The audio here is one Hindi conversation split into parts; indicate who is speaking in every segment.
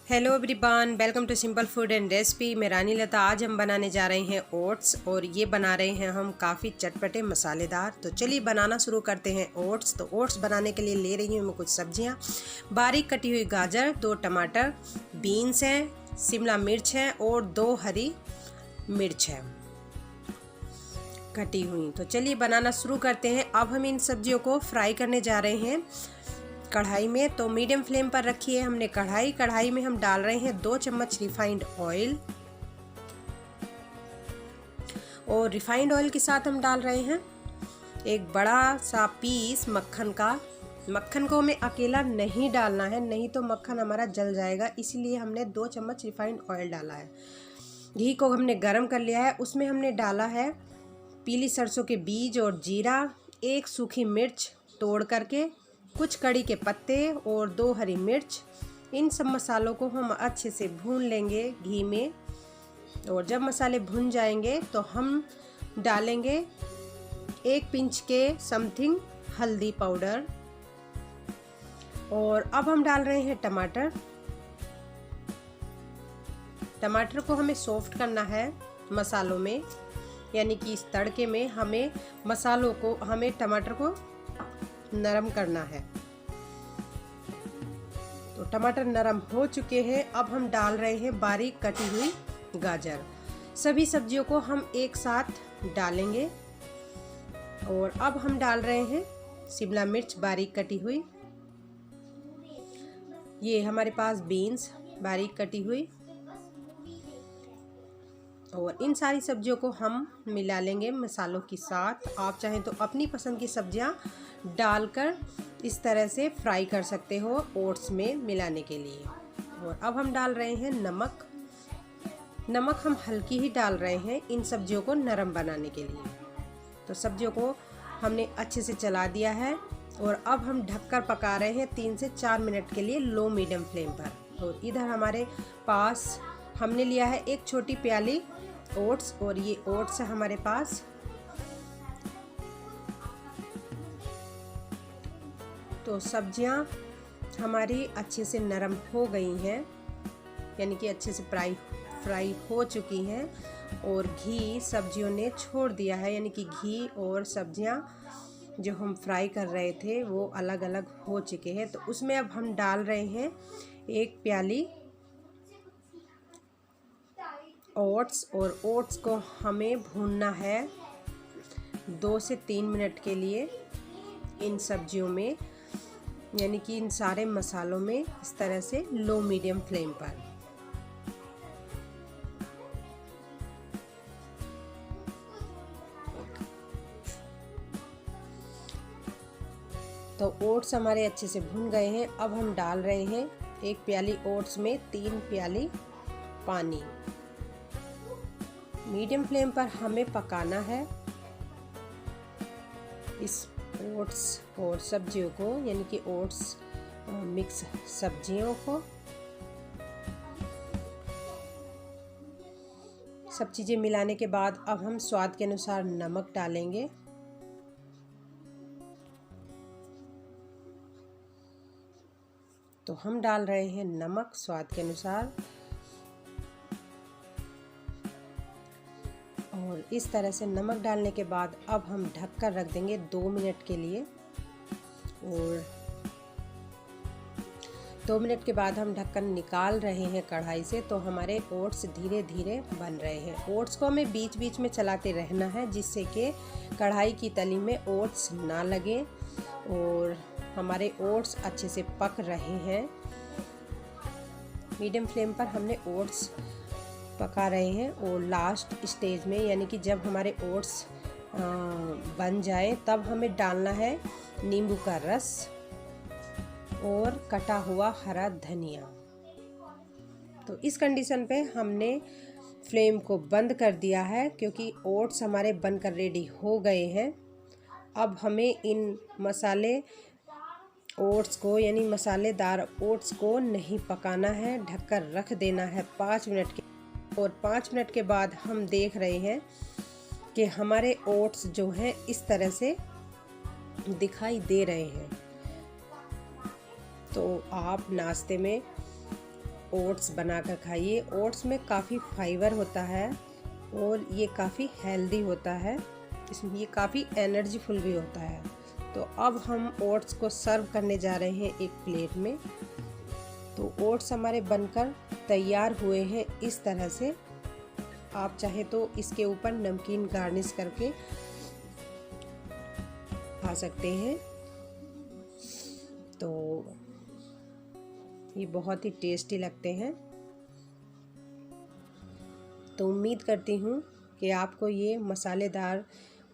Speaker 1: Hello everyone, welcome to simple food and recipe. मैं रानी लता। आज हम बनाने जा रहे हैं ओट्स और ये बना रहे हैं हम काफ़ी चटपटे मसालेदार। तो चलिए बनाना शुरू करते हैं ओट्स। तो ओट्स बनाने के लिए ले रही हूँ मैं कुछ सब्जियाँ। बारीक कटी हुई गाजर, 2 टमाटर, बीन्स हैं, शिमला मिर्च है और 2 हरी मिर्च है कटी हुई। तो चलिए बनाना शुरू करते हैं। अब हम इन सब्जियों को फ्राई करने जा रहे हैं कढ़ाई में। तो मीडियम फ्लेम पर रखी है हमने कढ़ाई में हम डाल रहे हैं 2 चम्मच रिफाइंड ऑयल और रिफाइंड ऑयल के साथ हम डाल रहे हैं एक बड़ा सा पीस मक्खन का। मक्खन को हमें अकेला नहीं डालना है, नहीं तो मक्खन हमारा जल जाएगा, इसीलिए हमने 2 चम्मच रिफाइंड ऑयल डाला है। घी को हमने गरम कर लिया है, उसमें हमने डाला है पीली सरसों के बीज और जीरा, 1 सूखी मिर्च तोड़ करके, कुछ कड़ी के पत्ते और 2 हरी मिर्च। इन सब मसालों को हम अच्छे से भून लेंगे घी में। और जब मसाले भुन जाएंगे तो हम डालेंगे 1 पिंच के समथिंग हल्दी पाउडर। और अब हम डाल रहे हैं टमाटर। टमाटर को हमें सॉफ्ट करना है मसालों में, यानी कि इस तड़के में हमें टमाटर को नरम करना है। तो टमाटर नरम हो चुके हैं। अब हम डाल रहे हैं बारीक कटी हुई गाजर। सभी सब्जियों को हम एक साथ डालेंगे। और अब हम डाल रहे हैं शिमला मिर्च बारीक कटी हुई, ये हमारे पास बीन्स बारीक कटी हुई। और इन सारी सब्जियों को हम मिला लेंगे मसालों के साथ। आप चाहें तो अपनी पसंद की सब्जियां डालकर इस तरह से फ्राई कर सकते हो ओट्स में मिलाने के लिए। और अब हम डाल रहे हैं नमक हम हल्की ही डाल रहे हैं इन सब्जियों को नरम बनाने के लिए। तो सब्जियों को हमने अच्छे से चला दिया है और अब हम ढककर पका रहे हैं 3 से 4 मिनट के लिए लो मीडियम फ्लेम पर। और इधर हमारे पास हमने लिया है 1 छोटी प्याली ओट्स, और ये ओट्स है हमारे पास। तो सब्जियां हमारी अच्छे से नरम हो गई हैं, यानी कि अच्छे से फ्राई हो चुकी हैं। और घी सब्जियों ने छोड़ दिया है, यानी कि घी और सब्जियां जो हम फ्राई कर रहे थे वो अलग अलग हो चुके हैं। तो उसमें अब हम डाल रहे हैं 1 प्याली ओट्स। और ओट्स को हमें भूनना है 2 से 3 मिनट के लिए इन सब्जियों में, यानी कि इन सारे मसालों में, इस तरह से लो मीडियम फ्लेम पर। तो ओट्स हमारे अच्छे से भुन गए हैं। अब हम डाल रहे हैं 1 प्याली ओट्स में 3 प्याली पानी। मीडियम फ्लेम पर हमें पकाना है इस ओट्स और सब्जियों को, यानी कि ओट्स मिक्स सब्जियों को। सब चीज़ें मिलाने के बाद अब हम स्वाद के अनुसार नमक डालेंगे। तो हम डाल रहे हैं नमक स्वाद के अनुसार। और इस तरह से नमक डालने के बाद अब हम ढककर रख देंगे 2 मिनट के लिए। और 2 मिनट के बाद हम ढक्कन निकाल रहे हैं कढ़ाई से। तो हमारे ओट्स धीरे धीरे बन रहे हैं। ओट्स को हमें बीच बीच में चलाते रहना है, जिससे कि कढ़ाई की तली में ओट्स ना लगे। और हमारे ओट्स अच्छे से पक रहे हैं। मीडियम फ्लेम पर हमने ओट्स पका रहे हैं। और लास्ट स्टेज में, यानी कि जब हमारे ओट्स बन जाए, तब हमें डालना है नींबू का रस और कटा हुआ हरा धनिया। तो इस कंडीशन पे हमने फ्लेम को बंद कर दिया है, क्योंकि ओट्स हमारे बनकर रेडी हो गए हैं। अब हमें इन ओट्स को, यानी मसालेदार ओट्स को नहीं पकाना है, ढककर रख देना है 5 मिनट के। और 5 मिनट के बाद हम देख रहे हैं कि हमारे ओट्स जो हैं इस तरह से दिखाई दे रहे हैं। तो आप नाश्ते में ओट्स बनाकर खाइए। ओट्स में काफ़ी फाइबर होता है और ये काफ़ी हेल्दी होता है, इसमें ये काफ़ी एनर्जीफुल भी होता है। तो अब हम ओट्स को सर्व करने जा रहे हैं एक प्लेट में। तो ओट्स हमारे बनकर तैयार हुए हैं इस तरह से। आप चाहे तो इसके ऊपर नमकीन गार्निश करके खा सकते हैं। तो ये बहुत ही टेस्टी लगते हैं। तो उम्मीद करती हूँ कि आपको ये मसालेदार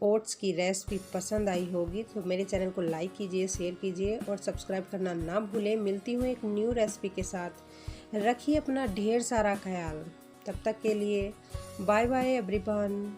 Speaker 1: ओट्स की रेसिपी पसंद आई होगी। तो मेरे चैनल को लाइक कीजिए, शेयर कीजिए और सब्सक्राइब करना ना भूलें। मिलती हूँ एक न्यू रेसिपी के साथ। रखिए अपना ढेर सारा ख्याल। तब तक के लिए बाय बाय एवरीवन।